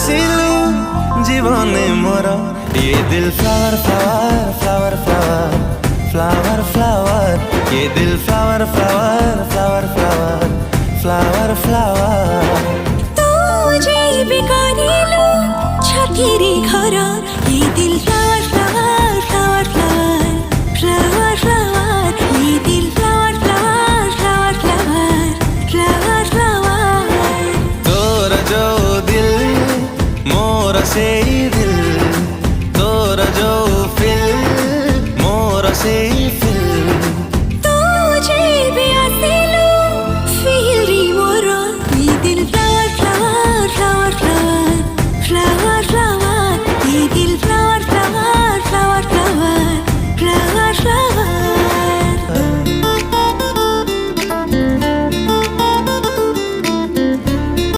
ଆସିଲୁ ଜୀବନେ ମୋର ये दिल flower flower flower flower flower flower ये दिल flower flower flower flower flower flower तू जे बिकारिलो छातीरे घर ये दिल flower flower flower flower flower flower ये दिल flower flower flower flower flower तोर जो दिल मोर से दिल तोर जो फिल मोर से